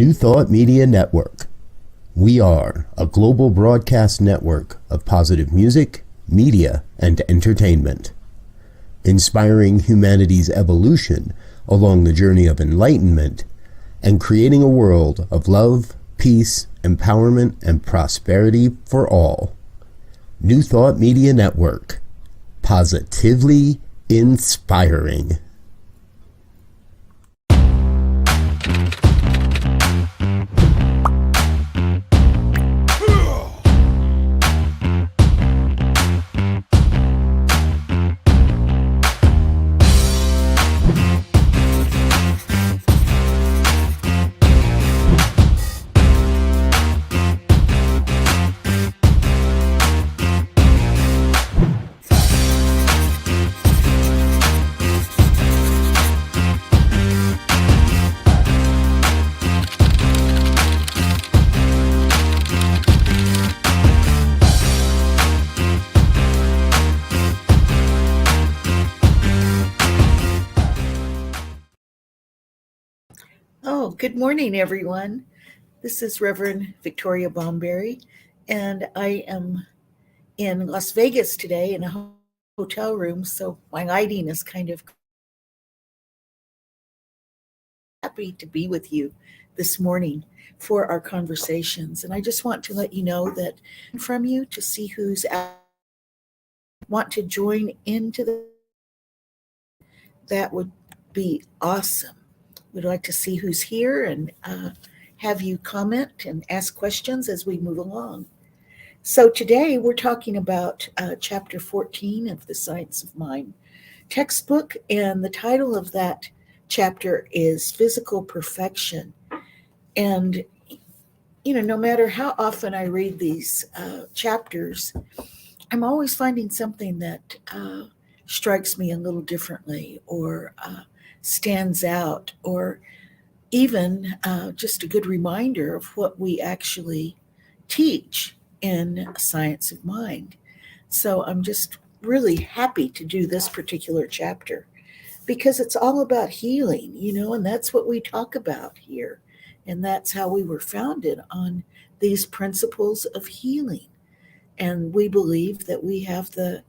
New Thought Media Network. We are a global broadcast network of positive music, media, and entertainment, inspiring humanity's evolution along the journey of enlightenment and creating a world of love, peace, empowerment, and prosperity for all. New Thought Media Network. Positively inspiring. Oh, good morning, everyone. This is Reverend Victoria Bomberry, and I am in Las Vegas today in a hotel room, so my lighting is kind of happy to be with you this morning for our conversations. And I just want to let you know that from you to see who's out, want to join into that would be awesome. We'd like to see who's here and have you comment and ask questions as we move along. So today we're talking about chapter 14 of the Science of Mind textbook, and the title of that chapter is Physical Perfection. And, you know, no matter how often I read these chapters, I'm always finding something that strikes me a little differently or stands out, or even just a good reminder of what we actually teach in Science of Mind. So I'm just really happy to do this particular chapter because it's all about healing, you know, and that's what we talk about here. And that's how we were founded, on these principles of healing. And we believe that we have the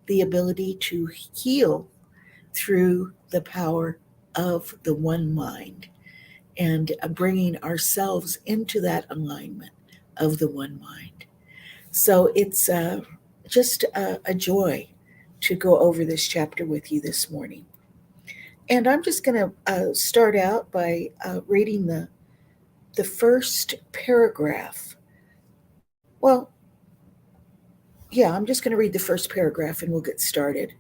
ability to heal through the power of the one mind and bringing ourselves into that alignment of the one mind. So it's just a joy to go over this chapter with you this morning. And I'm just going to start out by reading the first paragraph. Well, yeah, I'm just going to read the first paragraph and we'll get started.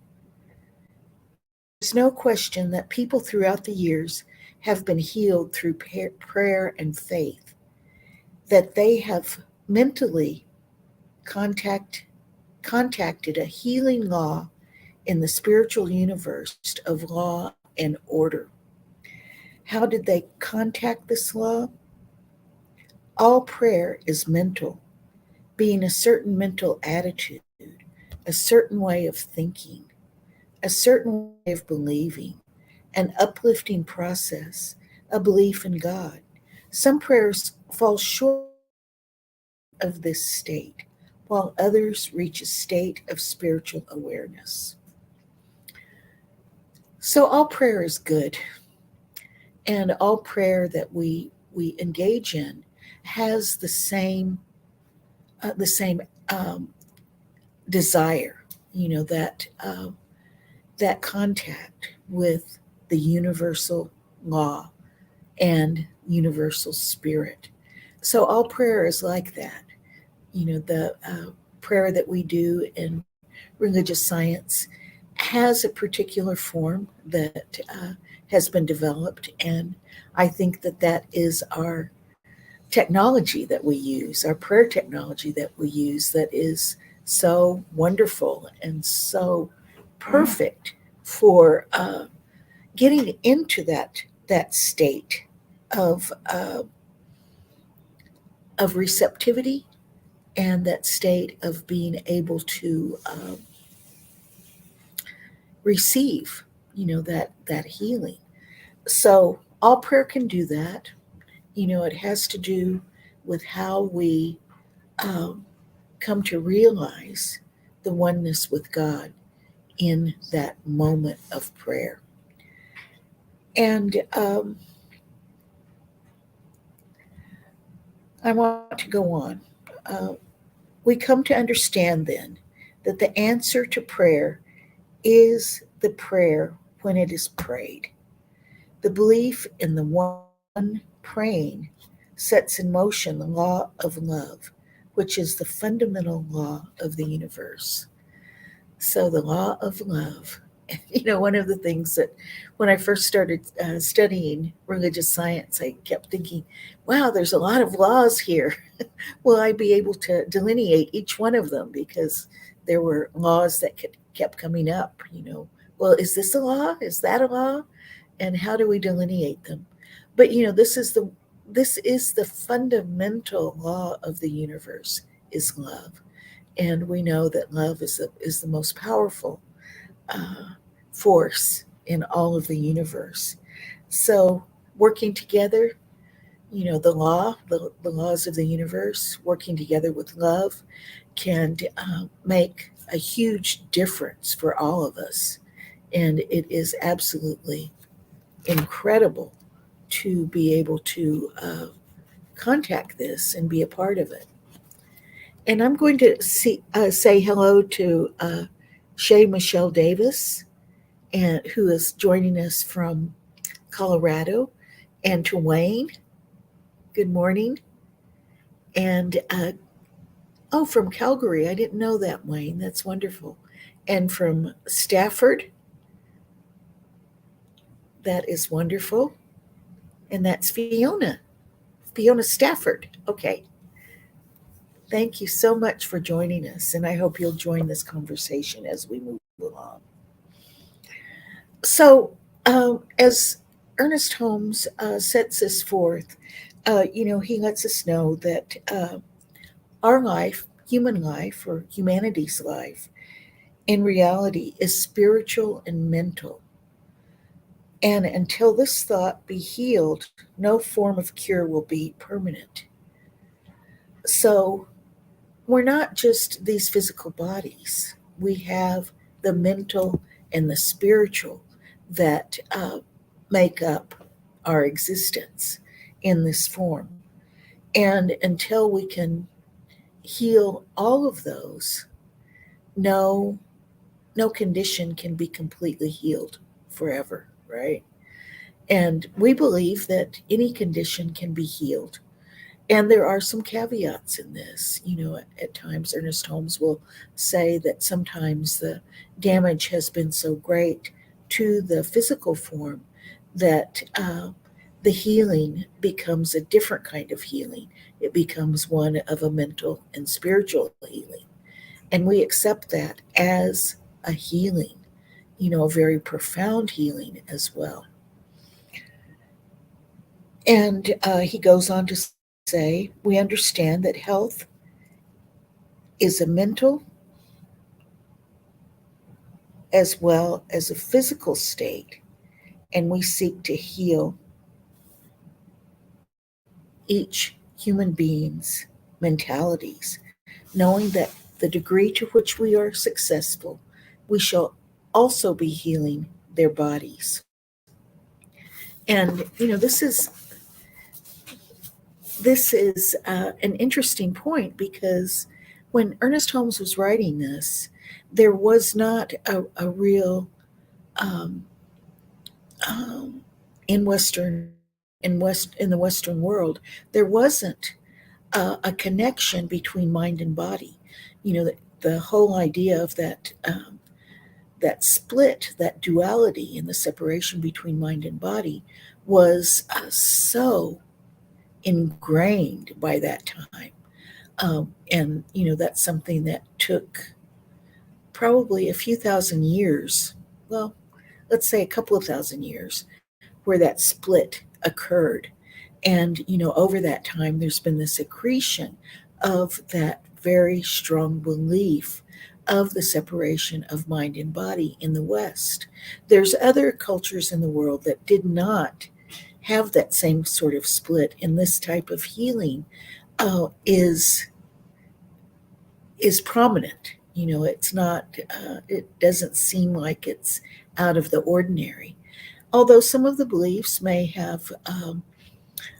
There's no question that people throughout the years have been healed through prayer and faith, that they have mentally contacted a healing law in the spiritual universe of law and order. How did they contact this law? All prayer is mental, being a certain mental attitude, a certain way of thinking, a certain way of believing, an uplifting process, a belief in God. Some prayers fall short of this state, while others reach a state of spiritual awareness. So all prayer is good, and all prayer that we engage in has the same desire, you know, that contact with the universal law and universal spirit. So all prayer is like that. You know, the prayer that we do in religious science has a particular form that has been developed, and I think that is our technology that we use, our prayer technology that we use, that is so wonderful and so perfect for getting into that state of receptivity, and that state of being able to receive, you know, that healing. So all prayer can do that. It has to do with how we um, come to realize the oneness with God in that moment of prayer. And I want to go on. Uh, we come to understand then that the answer to prayer is the prayer when it is prayed. The belief in the one praying sets in motion the law of love, which is the fundamental law of the universe. So, the law of love. One of the things that when I first started studying religious science, I kept thinking, wow, there's a lot of laws here. Will I be able to delineate each one of them? Because there were laws that kept coming up. Well, is this a law? Is that a law? And how do we delineate them? But this is the fundamental law of the universe is love, and we know that love is the most powerful uh, force in all of the universe. So working together, the laws of the universe, working together with love, can make a huge difference for all of us, and it is absolutely incredible to be able to contact this and be a part of it. And I'm going to say hello to Shay Michelle Davis, and who is joining us from Colorado, and to Wayne. Good morning. And oh, from Calgary. I didn't know that, Wayne. That's wonderful. And from Stafford. That is wonderful. And that's Fiona. Fiona Stafford. Okay. Thank you so much for joining us, and I hope you'll join this conversation as we move along. So, as Ernest Holmes sets this forth, he lets us know that our life, human life, or humanity's life, in reality is spiritual and mental. And until this thought be healed, no form of cure will be permanent. So, we're not just these physical bodies, we have the mental and the spiritual that make up our existence in this form. And until we can heal all of those, no no condition can be completely healed forever, right? And we believe that any condition can be healed. And there are some caveats in this. At times, Ernest Holmes will say that sometimes the damage has been so great to the physical form that the healing becomes a different kind of healing. It becomes one of a mental and spiritual healing. And we accept that as a healing, a very profound healing as well. And he goes on to say, we understand that health is a mental as well as a physical state, and we seek to heal each human being's mentalities, knowing that the degree to which we are successful, we shall also be healing their bodies. And this is an interesting point, because when Ernest Holmes was writing this, there was not a real um, um, in the Western world, there wasn't a connection between mind and body. The whole idea of that split, that duality, and the separation between mind and body was so ingrained by that time. And that's something that took probably a few thousand years, well, let's say a couple of thousand years, where that split occurred. And over that time, there's been this accretion of that very strong belief of the separation of mind and body in the West. There's other cultures in the world that did not have that same sort of split in this type of healing is prominent. It's not. It doesn't seem like it's out of the ordinary. Although some of the beliefs may have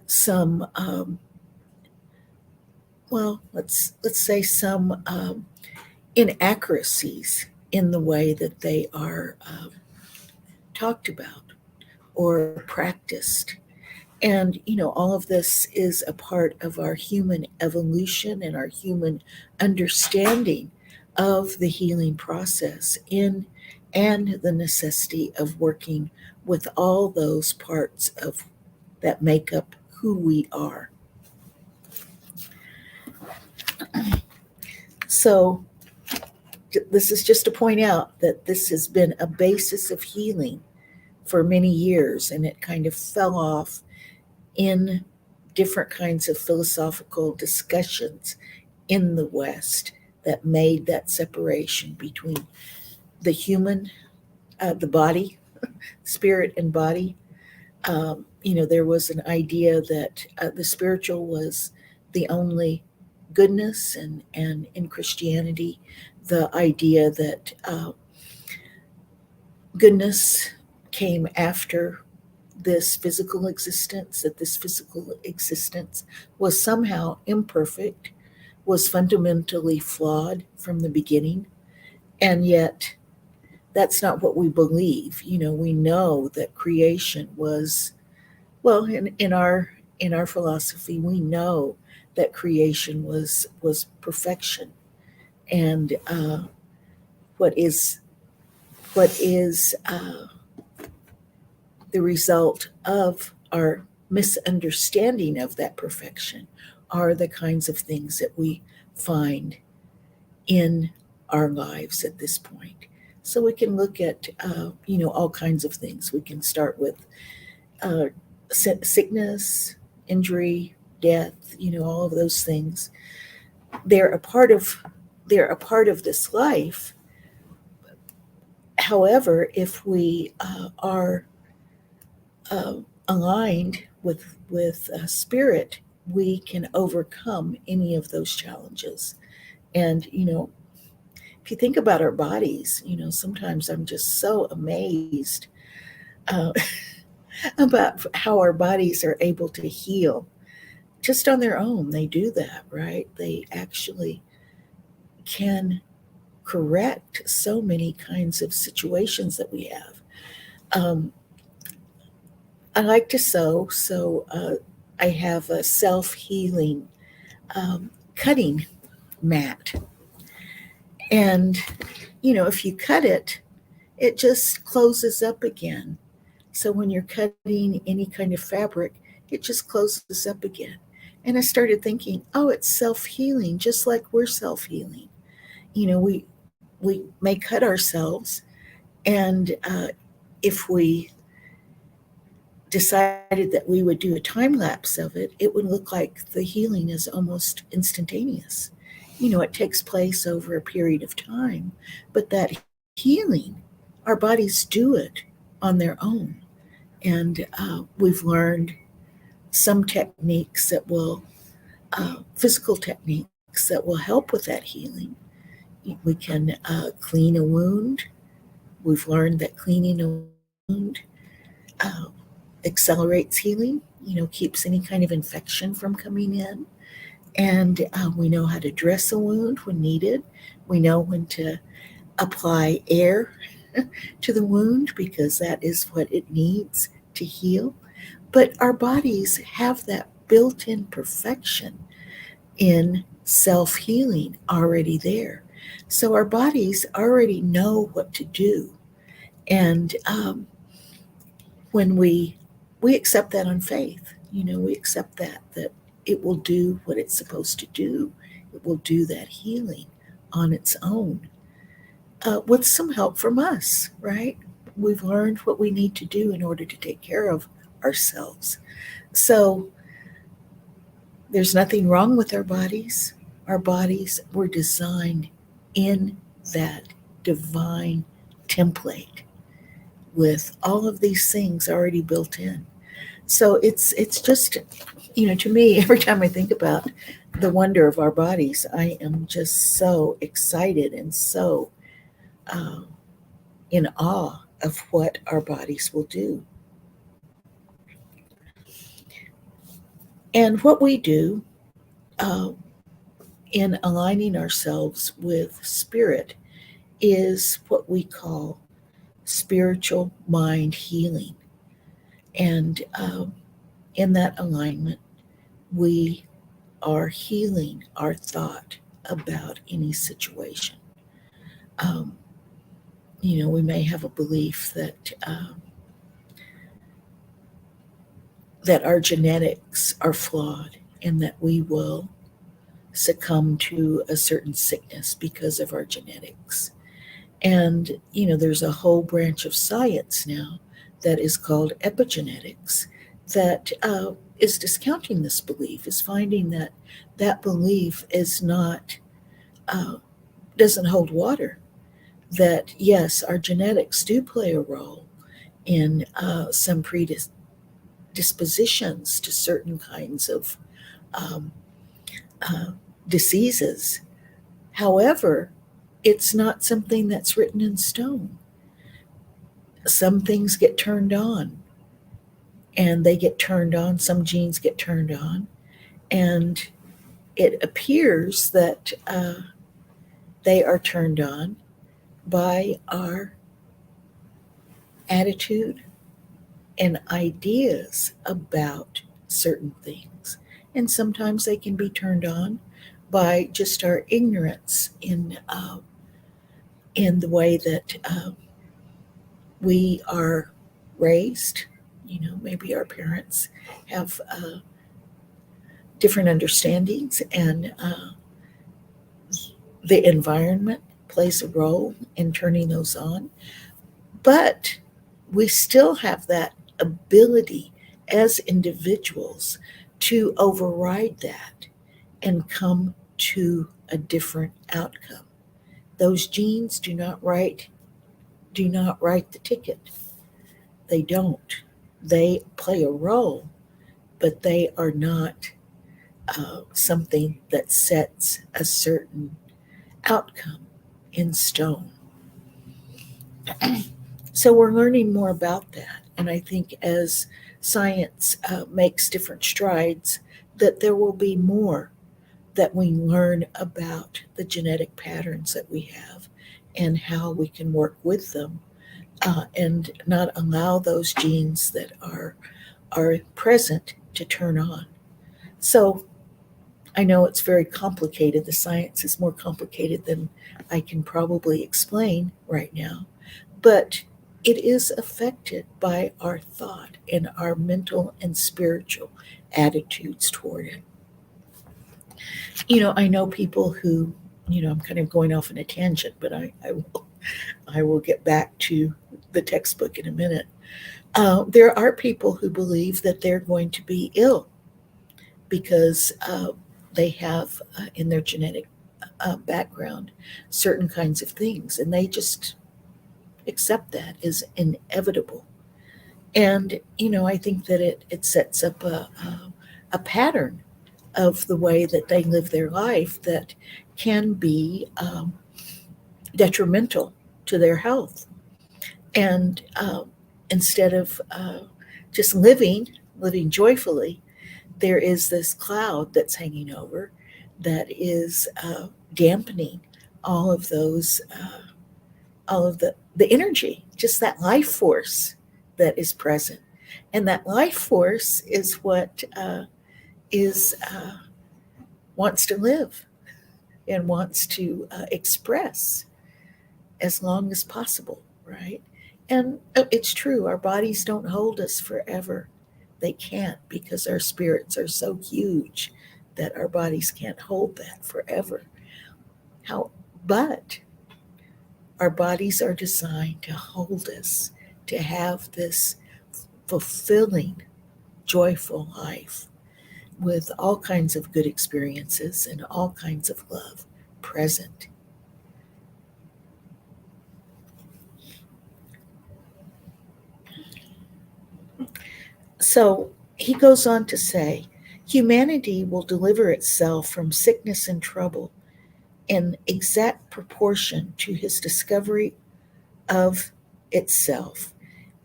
some, well, let's say some inaccuracies in the way that they are talked about or practiced. And, all of this is a part of our human evolution and our human understanding of the healing process and the necessity of working with all those parts of that make up who we are. So this is just to point out that this has been a basis of healing for many years, and it kind of fell off in different kinds of philosophical discussions in the West that made that separation between the human, the body, spirit and body. There was an idea that the spiritual was the only goodness, and in Christianity, the idea that goodness came after this physical existence, that this physical existence was somehow imperfect, was fundamentally flawed from the beginning, and yet that's not what we believe. We know that creation was, well, in our philosophy, we know that creation was perfection, and what is the result of our misunderstanding of that perfection are the kinds of things that we find in our lives at this point. So we can look at all kinds of things. We can start with sickness, injury, death. All of those things. They're a part of this life. However, if we are aligned with spirit, we can overcome any of those challenges. And if you think about our bodies, sometimes I'm just so amazed uh, about how our bodies are able to heal just on their own. They do that, right? They actually can correct so many kinds of situations that we have. Um, I like to sew, so I have a self-healing cutting mat. And, if you cut it, it just closes up again. So when you're cutting any kind of fabric, it just closes up again. And I started thinking, oh, it's self-healing, just like we're self-healing. We may cut ourselves, and if we decided that we would do a time lapse of it, it would look like the healing is almost instantaneous. It takes place over a period of time, but that healing, our bodies do it on their own. And we've learned some techniques that will, physical techniques that will help with that healing. We can clean a wound. We've learned that cleaning a wound uh, accelerates healing, keeps any kind of infection from coming in. And we know how to dress a wound when needed. We know when to apply air to the wound because that is what it needs to heal. But our bodies have that built in perfection in self healing already there. So our bodies already know what to do. And when we accept that on faith, we accept that it will do what it's supposed to do. It will do that healing on its own with some help from us, right? We've learned what we need to do in order to take care of ourselves. So there's nothing wrong with our bodies. Our bodies were designed in that divine template with all of these things already built in. So it's just, to me, every time I think about the wonder of our bodies, I am just so excited and so um, in awe of what our bodies will do. And what we do uh, in aligning ourselves with spirit is what we call spiritual mind healing. And in that alignment, we are healing our thought about any situation. Um, we may have a belief that our genetics are flawed and that we will succumb to a certain sickness because of our genetics. And, there's a whole branch of science now that is called epigenetics that is discounting this belief, is finding that that belief is not, uh, doesn't hold water. That, yes, our genetics do play a role in some predispositions to certain kinds of um, uh, diseases. However, it's not something that's written in stone. Some things get turned on, and they get turned on, some genes get turned on, and it appears that they are turned on by our attitude and ideas about certain things. And sometimes they can be turned on by just our ignorance in the way that we are raised. Maybe our parents have different understandings, and the environment plays a role in turning those on. But we still have that ability as individuals to override that and come to a different outcome. Those genes do not write the ticket. They don't. They play a role, but they are not something that sets a certain outcome in stone. So we're learning more about that. And I think as science makes different strides, that there will be more that we learn about the genetic patterns that we have and how we can work with them and not allow those genes that are present to turn on. So I know it's very complicated. The science is more complicated than I can probably explain right now, but it is affected by our thought and our mental and spiritual attitudes toward it. I know people who, I'm kind of going off on a tangent, but I will get back to the textbook in a minute. There are people who believe that they're going to be ill because they have in their genetic background certain kinds of things, and they just accept that as inevitable. And I think that it sets up a pattern of the way that they live their life that can be detrimental to their health. And instead of just living joyfully, there is this cloud that's hanging over that is dampening all of those, all of the energy, just that life force that is present. And that life force is what is wants to live and wants to express as long as possible, right? And it's true, our bodies don't hold us forever. They can't, because our spirits are so huge that our bodies can't hold that forever. How, but our bodies are designed to hold us, to have this fulfilling, joyful life with all kinds of good experiences and all kinds of love present. So He goes on to say, humanity will deliver itself from sickness and trouble in exact proportion to his discovery of itself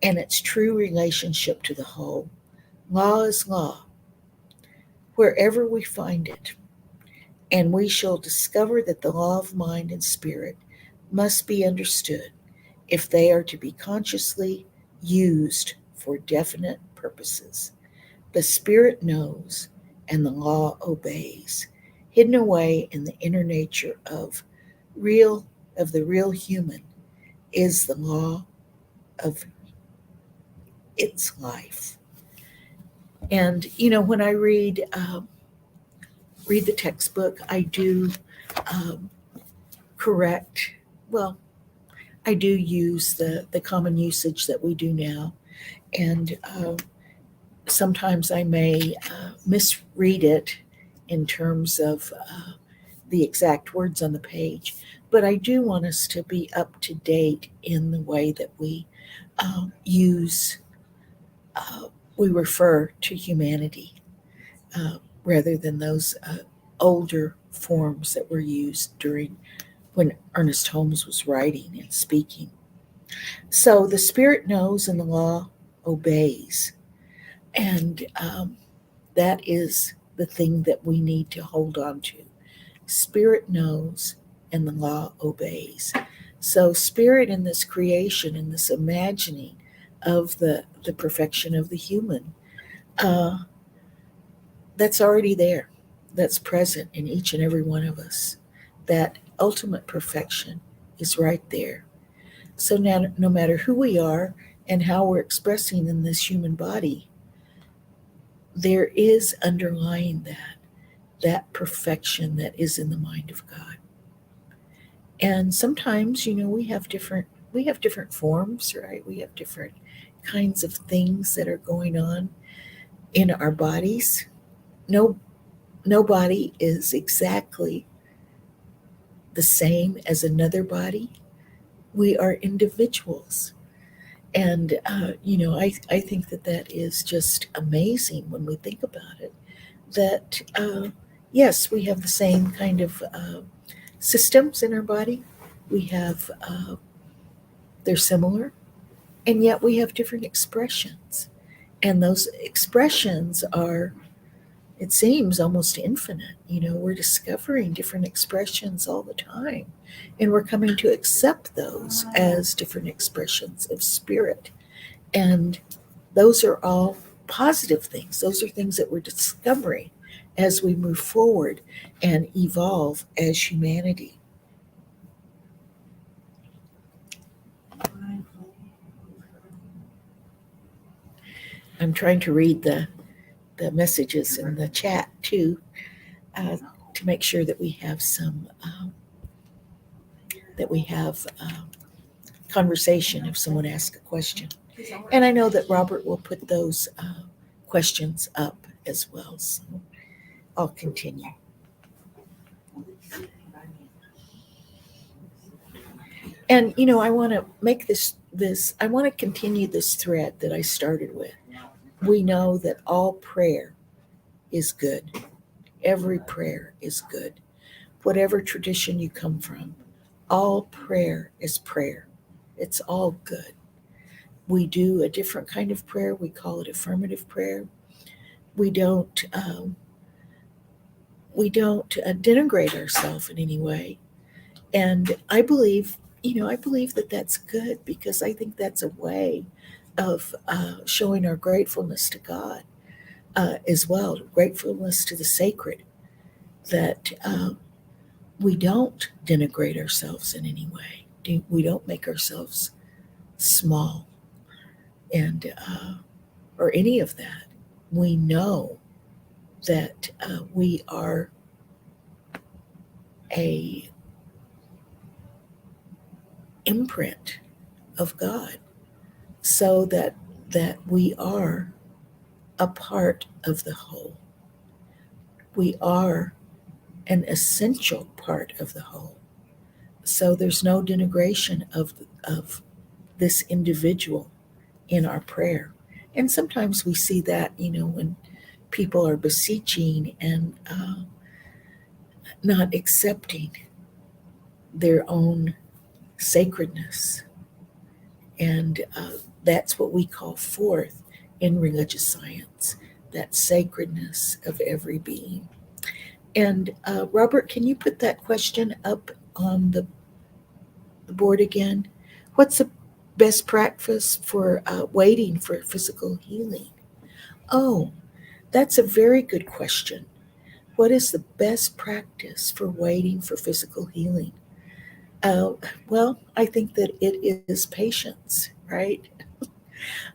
and its true relationship to the whole. Law is law, wherever we find it, and we shall discover that the law of mind and spirit must be understood if they are to be consciously used for definite purposes. The spirit knows, and the law obeys. Hidden away in the inner nature real of the real human is the law of its life. And when I read the textbook, I do um, correct. Well, I do use the common usage that we do now, and sometimes I may misread it in terms of the exact words on the page. But I do want us to be up to date in the way that we use, we refer to humanity, rather than those older forms that were used during when Ernest Holmes was writing and speaking. So the spirit knows and the law obeys. And that is the thing that we need to hold on to. Spirit knows and the law obeys. So, spirit in this creation, in this imagining of the perfection of the human, uh, that's already there, that's present in each and every one of us. That ultimate perfection is right there. So, now, no matter who we are and how we're expressing in this human body, there is underlying that perfection that is in the mind of God. And sometimes, we have different forms, right? We have different kinds of things that are going on in our bodies. No nobody is exactly the same as another body. We are individuals. And I think that is just amazing when we think about it. That yes, we have the same kind of systems in our body. We have they're similar, and yet we have different expressions. And those expressions are, it seems, almost infinite. We're discovering different expressions all the time, and we're coming to accept those as different expressions of spirit. And those are all positive things. Those are things that we're discovering as we move forward and evolve as humanity. I'm trying to read the messages in the chat too, uh, to make sure that we have conversation if someone asks a question. And I know that Robert will put those questions up as well. So I'll continue. And I want to make this. I want to continue this thread that I started with. We know that all prayer is good. Every prayer is good. Whatever tradition you come from, all prayer is prayer. It's all good. We do a different kind of prayer. We call it affirmative prayer. We don't denigrate ourselves in any way. And I believe that that's good, because I think that's a way of showing our gratefulness to God, as well, gratefulness to the sacred, that we don't denigrate ourselves in any way. We don't make ourselves small, and or any of that. We know that we are a imprint of God, so that we are a part of the whole. We are an essential part of the whole. So there's no denigration of this individual in our prayer. And sometimes we see that, when people are beseeching and not accepting their own sacredness. And that's what we call forth in religious science, that sacredness of every being. And Robert, can you put that question up on the board again? What's the best practice for waiting for physical healing? Oh, that's a very good question. What is the best practice for waiting for physical healing? Uh, well, I think that it is patience, right?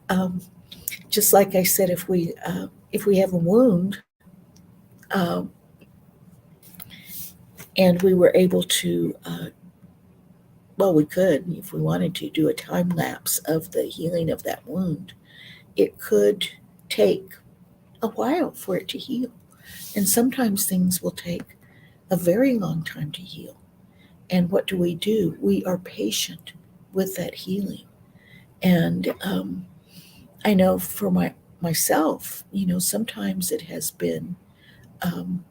Um, just like I said, if we have a wound, um, and we were able to, well, we could, if we wanted to, do a time lapse of the healing of that wound. It could take a while for it to heal, and sometimes things will take a very long time to heal. And what do? We are patient with that healing. And I know for myself, sometimes it has been um,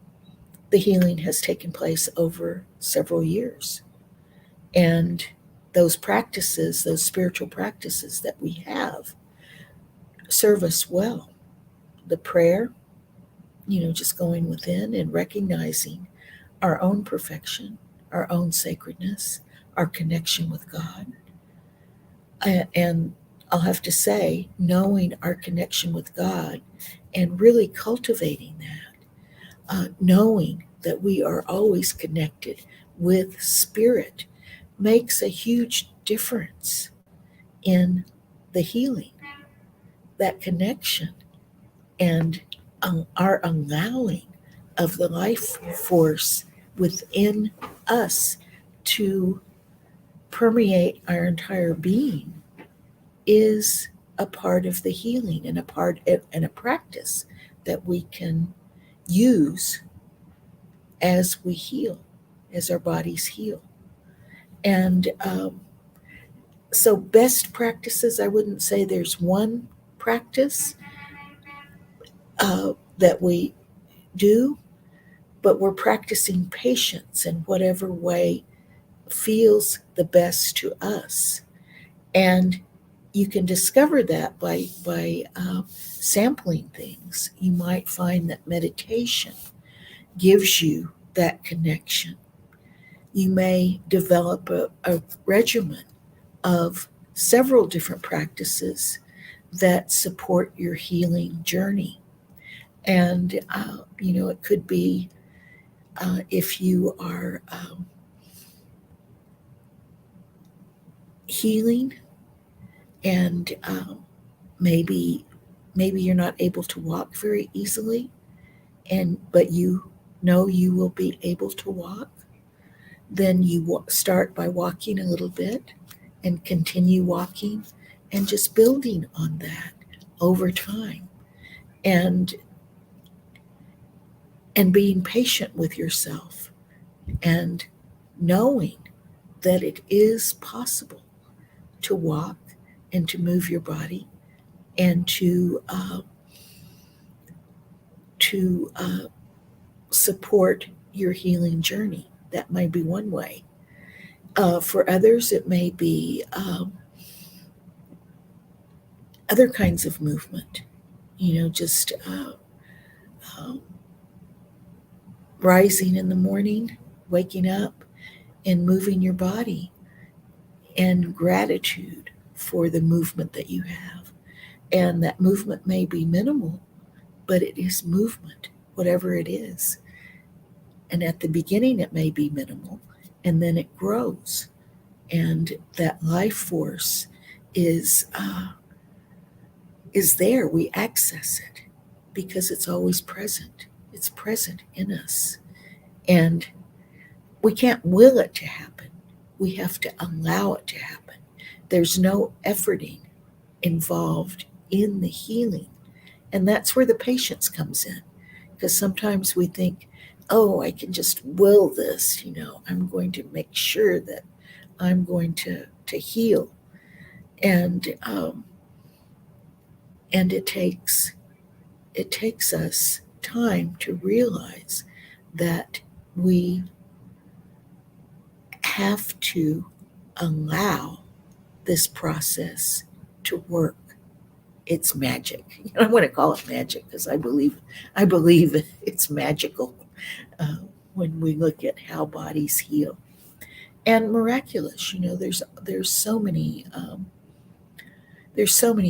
the healing has taken place over several years, and those practices, those spiritual practices that we have, serve us well. The prayer, just going within and recognizing our own perfection, our own sacredness, our connection with God. And I'll have to say, knowing our connection with God and really cultivating that, knowing that we are always connected with Spirit, makes a huge difference in the healing, that connection, and our allowing of the life force within us to permeate our entire being is a part of the healing and a part and a practice that we can use as we heal, as our bodies heal. And so, best practices, I wouldn't say there's one practice that we do, but we're practicing patience in whatever way feels the best to us. And you can discover that by sampling things. You might find that meditation gives you that connection. You may develop a regimen of several different practices that support your healing journey. And, it could be if you are healing and maybe you're not able to walk very easily, and but you know you will be able to walk, then you start by walking a little bit and continue walking and just building on that over time, and being patient with yourself, and knowing that it is possible to walk and to move your body and to support your healing journey. That might be one way. For others, it may be other kinds of movement. Just um, rising in the morning, waking up, and moving your body, and gratitude for the movement that you have. And that movement may be minimal, but it is movement, whatever it is. And at the beginning, it may be minimal, and then it grows. And that life force is uh, is there. We access it because it's always present. It's present in us, and we can't will it to happen. We have to allow it to happen. There's no efforting involved in the healing, and that's where the patience comes in. Because sometimes we think, oh, I can just will this. I'm going to make sure that I'm going to heal, and And it takes us time to realize that we have to allow this process to work. It's magic. I want to call it magic because I believe it's magical uh, when we look at how bodies heal and miraculous. There's so many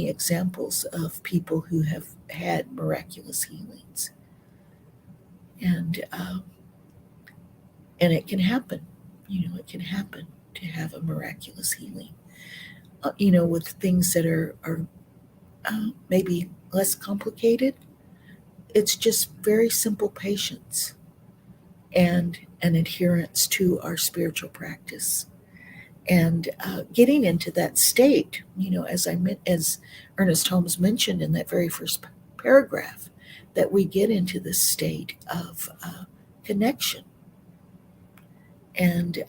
examples of people who have had miraculous healings, and it can happen. It can happen to have a miraculous healing. With things that are maybe less complicated. It's just very simple patience and an adherence to our spiritual practice, and getting into that state. As Ernest Holmes mentioned in that very first paragraph, that we get into this state of connection, and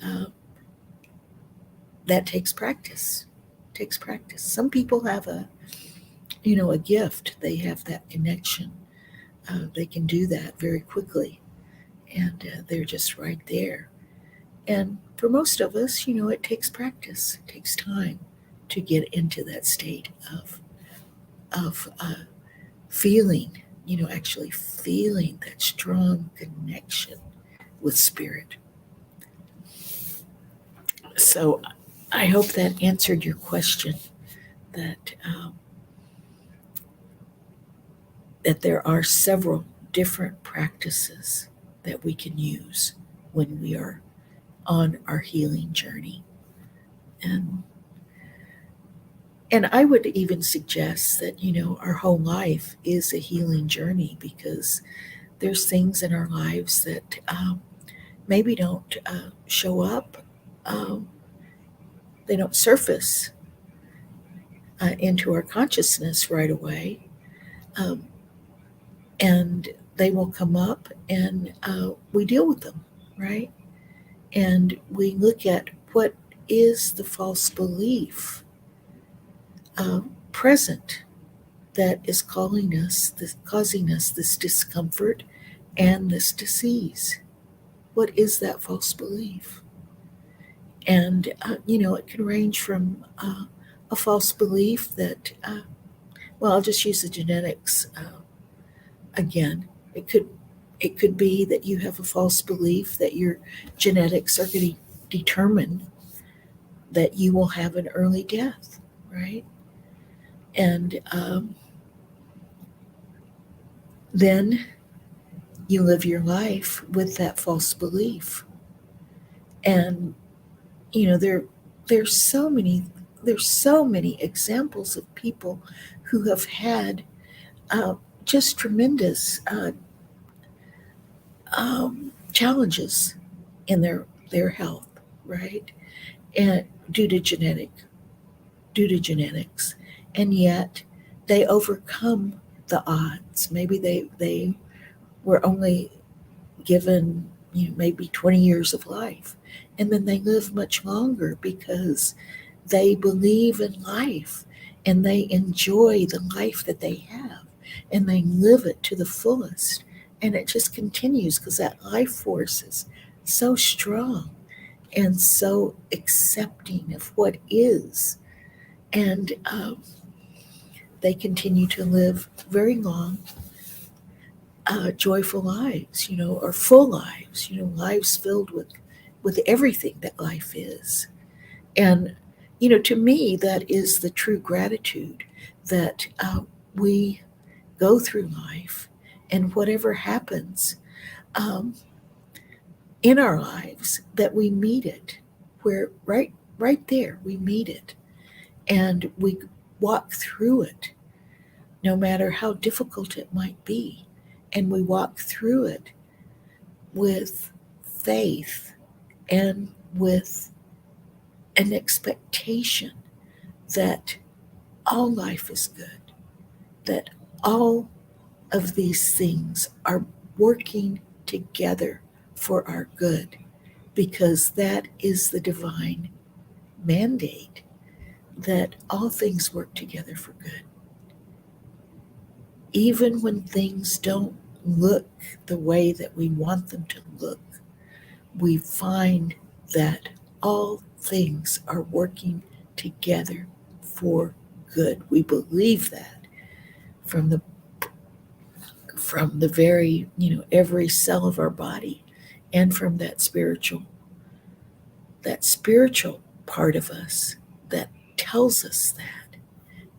that takes practice. Takes practice. Some people have a gift. They have that connection. They can do that very quickly, and they're just right there. And for most of us, it takes practice. It takes time to get into that state of feeling, actually feeling that strong connection with spirit. So I hope that answered your question. That there are several different practices that we can use when we are on our healing journey. And I would even suggest that, our whole life is a healing journey, because there's things in our lives that maybe don't show up, um, they don't surface into our consciousness right away. Um, and they will come up, and we deal with them, right? And we look at what is the false belief present that is causing us this discomfort and this disease. What is that false belief? And it can range from a false belief that, well, I'll just use the genetics again. It could be that you have a false belief that your genetics are going to determine that you will have an early death, right? And then you live your life with that false belief. And there's so many examples of people who have had just tremendous challenges in their health, right? And due to genetics, and yet they overcome the odds. Maybe they were only given maybe 20 years of life, and then they live much longer because they believe in life, and they enjoy the life that they have, and they live it to the fullest, and it just continues because that life force is so strong and so accepting of what is. And they continue to live very long, joyful lives, or full lives, lives filled with everything that life is. And to me, that is the true gratitude, that we go through life, and whatever happens um, in our lives, that we meet it, where right there we meet it, and we walk through it, no matter how difficult it might be. And we walk through it with faith and with an expectation that all life is good, that all of these things are working together for our good, because that is the divine mandate, that all things work together for good. even when things don't look the way that we want them to look, we find that all things are working together for good. We believe that from the very, every cell of our body, and from that spiritual part of us that tells us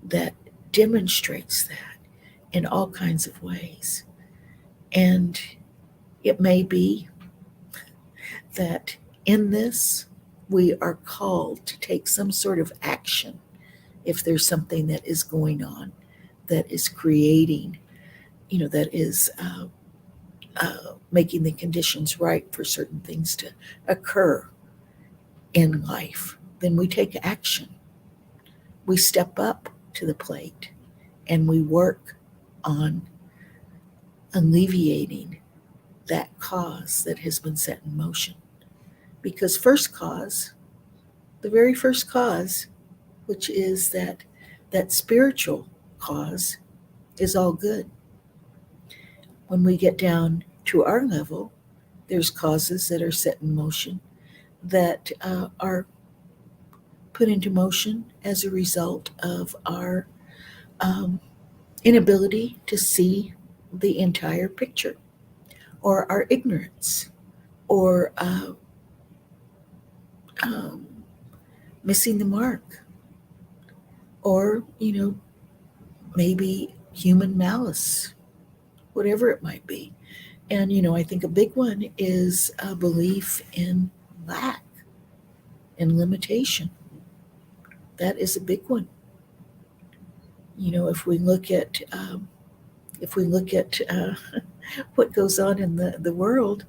that demonstrates that in all kinds of ways. And it may be that in this we are called to take some sort of action if there's something that is going on that is creating, that is making the conditions right for certain things to occur in life. Then we take action. We step up to the plate and we work on alleviating that cause that has been set in motion. Because the very first cause, which is that spiritual cause, is all good. When we get down to our level, there's causes that are set in motion that are put into motion as a result of our um, inability to see the entire picture, or our ignorance, or um, missing the mark, or, maybe human malice, whatever it might be. And, I think a big one is a belief in lack and limitation. That is a big one. If we look at what goes on in the world,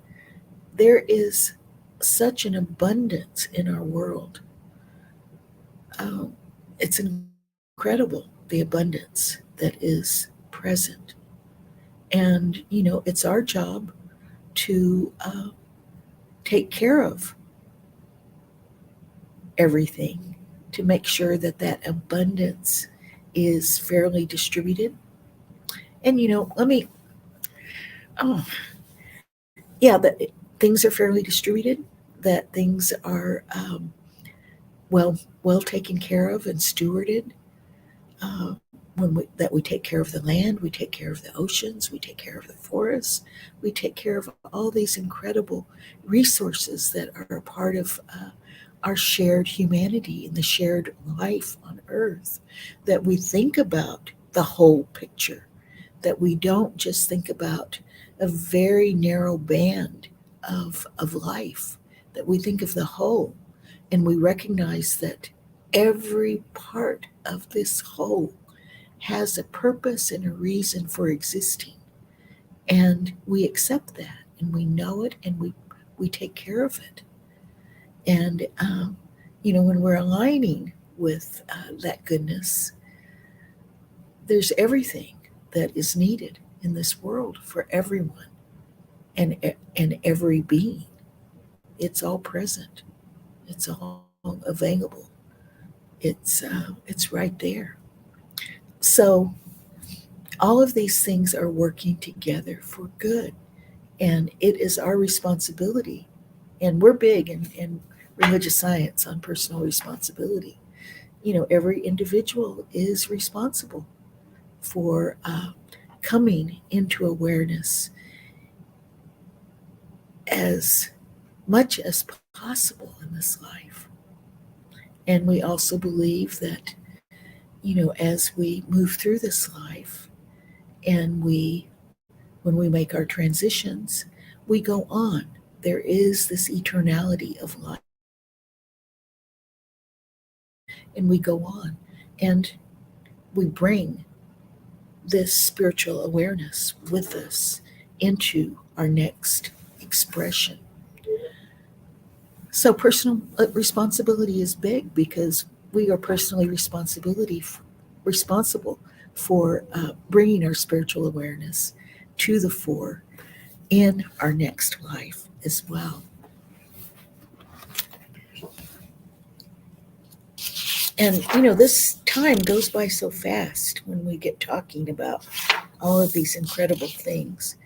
there is such an abundance in our world. Um, it's incredible, the abundance that is present. And, it's our job to take care of everything, to make sure that that abundance is fairly distributed. And, oh, yeah, that things are fairly distributed, that things are well taken care of and stewarded. That we take care of the land, we take care of the oceans, we take care of the forests, we take care of all these incredible resources that are a part of our shared humanity and the shared life on Earth. That we think about the whole picture, that we don't just think about a very narrow band of life, that we think of the whole, and we recognize that every part of this whole has a purpose and a reason for existing. And we accept that, and we know it, and we take care of it. And, when we're aligning with that goodness, there's everything that is needed in this world for everyone, and every being. It's all present. It's all available. It's right there. So all of these things are working together for good, and it is our responsibility. And we're big in religious science on personal responsibility. Every individual is responsible for coming into awareness as much as possible in this life. And we also believe that, as we move through this life, and when we make our transitions, we go on. There is this eternality of life, and we go on, and we bring this spiritual awareness with us into our next expression. So personal responsibility is big, because we are personally responsible for bringing our spiritual awareness to the fore in our next life as well. And, this time goes by so fast when we get talking about all of these incredible things.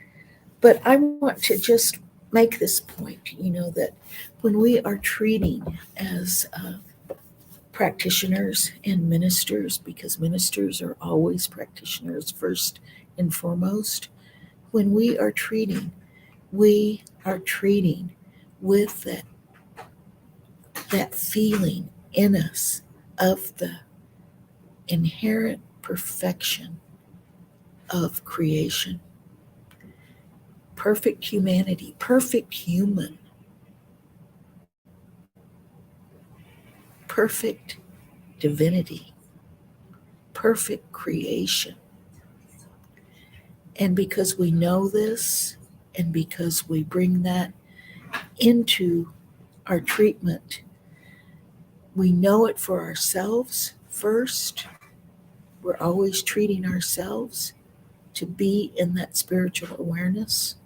But I want to just make this point, that when we are treating as practitioners and ministers, because ministers are always practitioners first and foremost, when we are treating with that feeling in us of the inherent perfection of creation, perfect humanity, perfect human, perfect divinity, perfect creation. And because we know this, and because we bring that into our treatment, we know it for ourselves first. We're always treating ourselves to be in that spiritual awareness.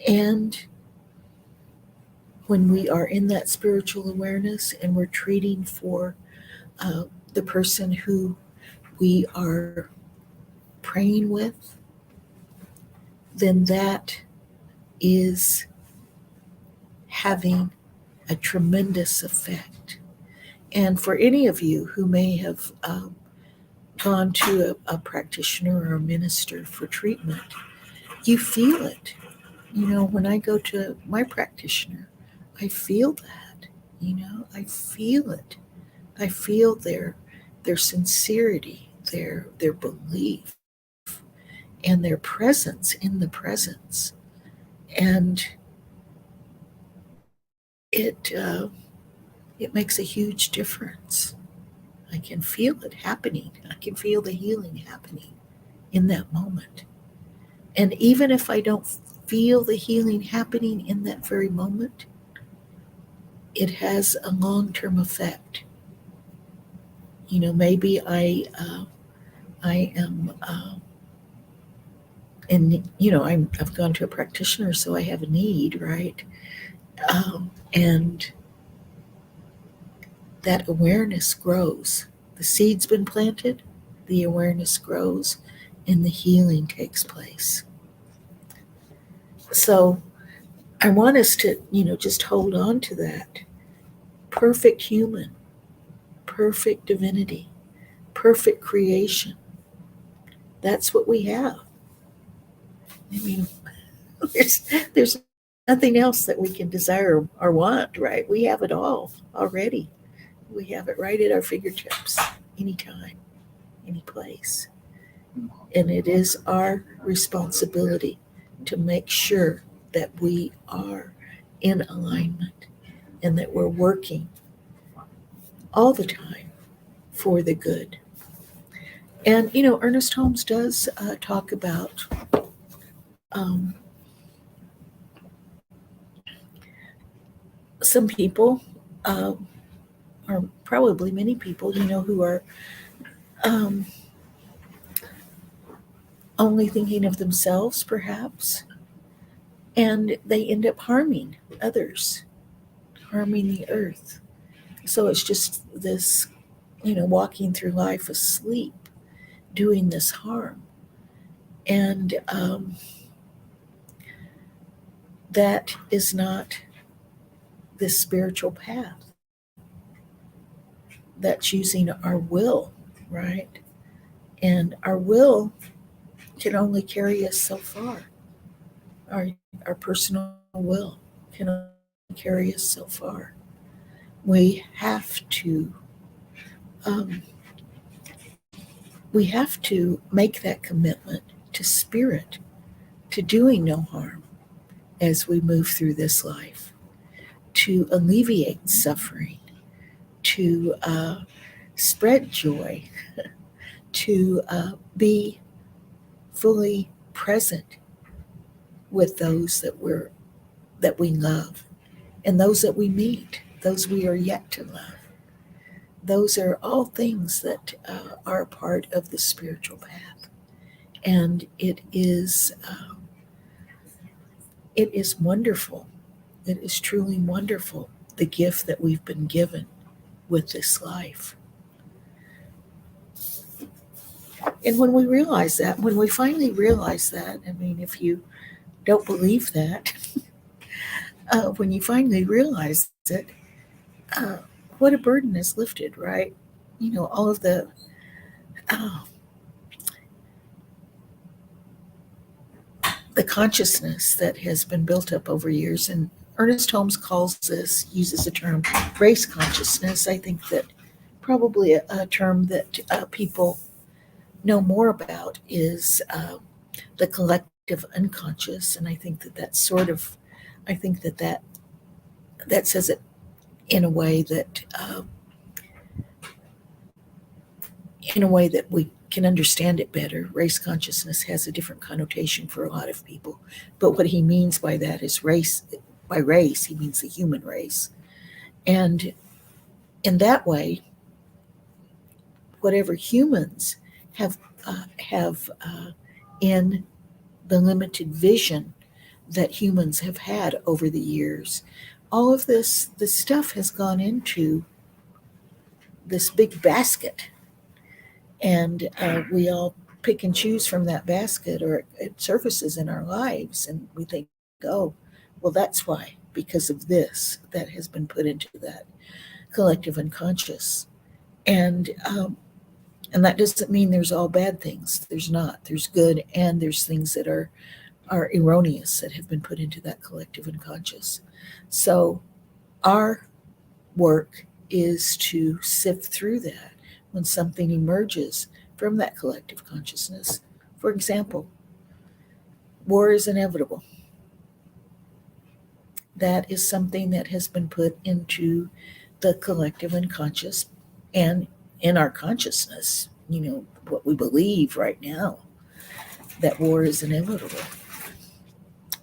And when we are in that spiritual awareness and we're treating for the person who we are praying with, then that is having a tremendous effect. And for any of you who may have gone to a practitioner or a minister for treatment, you feel it. When I go to my practitioner, I feel that. I feel it. I feel their sincerity, their belief, and their presence in the presence. And it makes a huge difference. I can feel it happening. I can feel the healing happening in that moment. And even if I don't feel the healing happening in that very moment, it has a long-term effect. Maybe I am, and I've gone to a practitioner, so I have a need, right? And that awareness grows. The seed's been planted, the awareness grows, and the healing takes place. So I want us to, just hold on to that. Perfect human, perfect divinity, perfect creation. That's what we have. I mean, there's nothing else that we can desire or want, right? We have it all already. We have it right at our fingertips, anytime, any place. And it is our responsibility to make sure that we are in alignment and that we're working all the time for the good. And, Ernest Holmes does talk about some people, or probably many people, who are only thinking of themselves, perhaps, and they end up harming others, harming the earth. So it's just this, walking through life asleep, doing this harm. And that is not the spiritual path. That's using our will, right? And our will can only carry us so far. Our personal will can only carry us so far. We have to um, we have to make that commitment to spirit, to doing no harm as we move through this life, to alleviate suffering, to spread joy, to be fully present with those that we love and those that we meet, those we are yet to love. Those are all things that are a part of the spiritual path, and it is wonderful. It is truly wonderful, the gift that we've been given with this life. And when we realize that, when we finally realize that, I mean, if you don't believe that, when you finally realize it, uh, what a burden is lifted, right? All of uh, the consciousness that has been built up over years. And Ernest Holmes uses the term race consciousness. I think that probably a term that people know more about is the collective unconscious. And I think that that's sort of, I think that that says it in a way that we can understand it better. Race consciousness has a different connotation for a lot of people, but what he means by that is race. By race, he means the human race, and in that way, whatever humans have in the limited vision that humans have had over the years, all of this stuff has gone into this big basket, and we all pick and choose from that basket, or it surfaces in our lives, and we think, oh, well, that's why, because of this that has been put into that collective unconscious. And um, and that doesn't mean there's all bad things. There's not. There's good, and there's things that are erroneous that have been put into that collective unconscious. So our work is to sift through that when something emerges from that collective consciousness. For example, war is inevitable. That is something that has been put into the collective unconscious and in our consciousness, what we believe right now, that war is inevitable.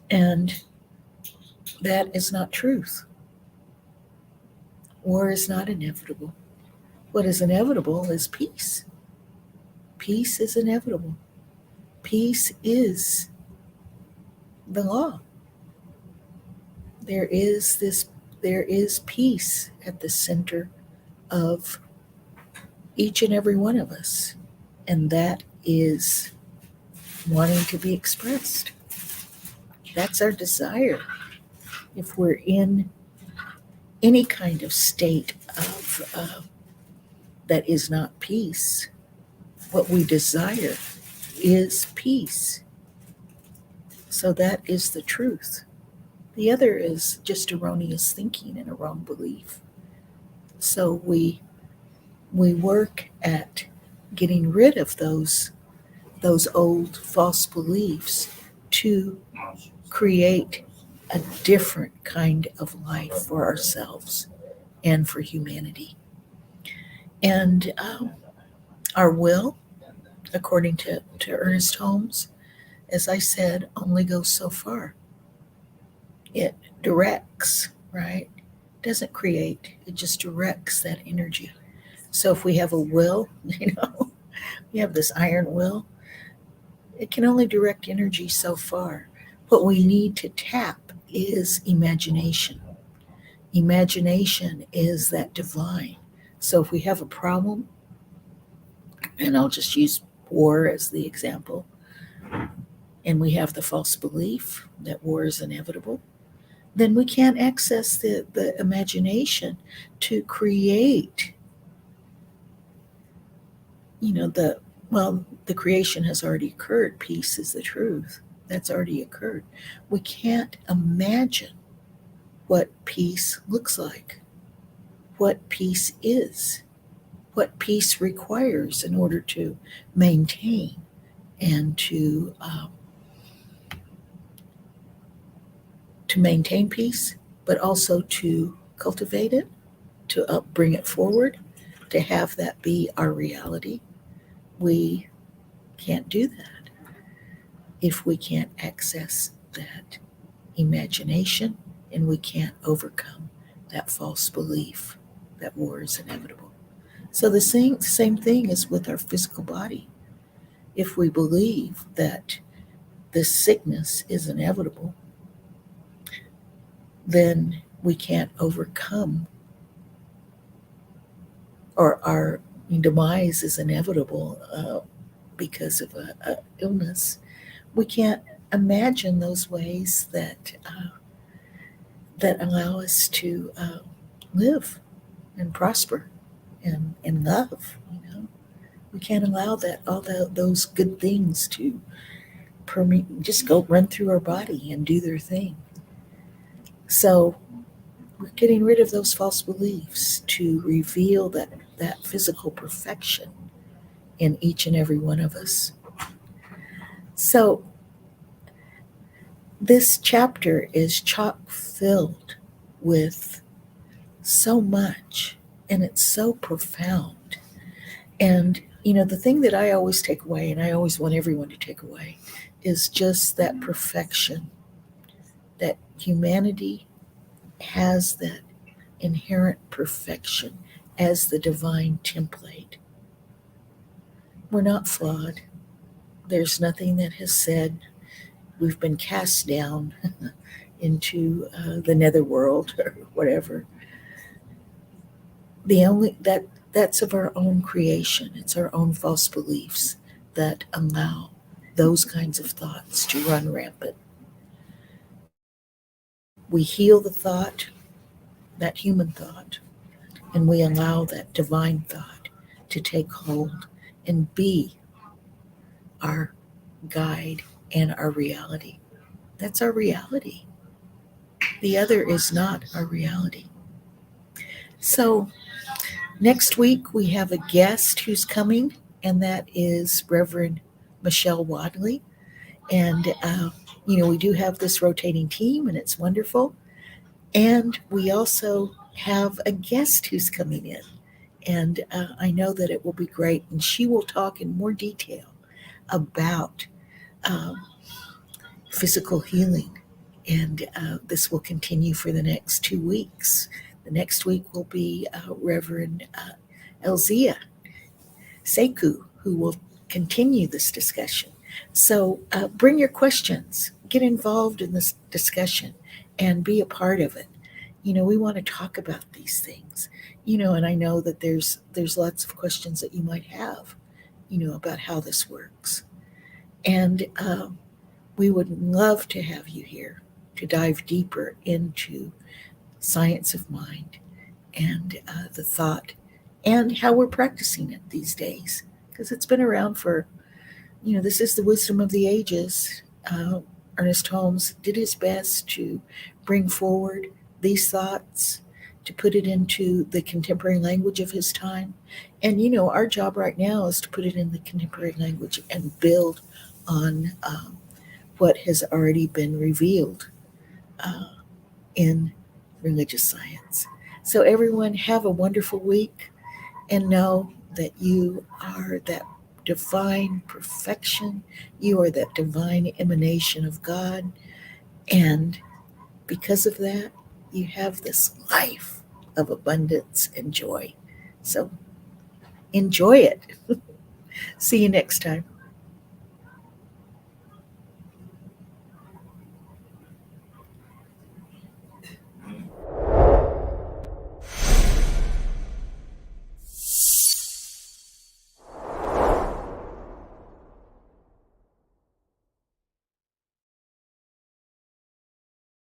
And that is not truth. War is not inevitable. What is inevitable is peace. Peace is inevitable. Peace is the law. There is peace at the center of each and every one of us. And that is wanting to be expressed. That's our desire. If we're in any kind of state of that is not peace, what we desire is peace. So that is the truth. The other is just erroneous thinking and a wrong belief. So we work at getting rid of those old false beliefs to create a different kind of life for ourselves and for humanity. And our will, according to Ernest Holmes, as I said, only goes so far. It directs, right? It doesn't create, it just directs that energy. So if we have a will, we have this iron will, it can only direct energy so far. What we need to tap is imagination. Imagination is that divine. So if we have a problem, and I'll just use war as the example, and we have the false belief that war is inevitable, then we can't access the imagination to create, the creation has already occurred. Peace is the truth. That's already occurred. We can't imagine what peace looks like, what peace is, what peace requires in order to maintain and to maintain peace, but also to cultivate it, to bring it forward, to have that be our reality. We can't do that if we can't access that imagination, and we can't overcome that false belief that war is inevitable. So the same thing is with our physical body. If we believe that this sickness is inevitable, then we can't overcome, or our demise is inevitable. because of a illness, we can't imagine those ways that allow us to live and prosper and love. We can't allow that those good things to just go run through our body and do their thing. So we're getting rid of those false beliefs to reveal that physical perfection in each and every one of us. So this chapter is chock filled with so much, and it's so profound. And the thing that I always take away, and I always want everyone to take away, is just that perfection, that humanity has that inherent perfection as the divine template. We're not flawed. There's nothing that has said we've been cast down into the netherworld or whatever. That's of our own creation. It's our own false beliefs that allow those kinds of thoughts to run rampant. We heal the thought, that human thought, and we allow that divine thought to take hold and be our guide and our reality. That's our reality. The other is not our reality. So next week we have a guest who's coming, and that is Reverend Michelle Wadley. And, we do have this rotating team, and it's wonderful. And we also have a guest who's coming in. And I know that it will be great. And she will talk in more detail about physical healing. And this will continue for the next 2 weeks. The next week will be Reverend Elzia Seku, who will continue this discussion. So bring your questions, get involved in this discussion, and be a part of it. We want to talk about these things. And I know that there's lots of questions that you might have, about how this works. And we would love to have you here to dive deeper into science of mind and the thought and how we're practicing it these days. Because it's been around for, this is the wisdom of the ages. Ernest Holmes did his best to bring forward these thoughts, to put it into the contemporary language of his time. And, our job right now is to put it in the contemporary language and build on what has already been revealed in religious science. So everyone have a wonderful week, and know that you are that divine perfection. You are that divine emanation of God. And because of that, you have this life of abundance and joy. So enjoy it. See you next time.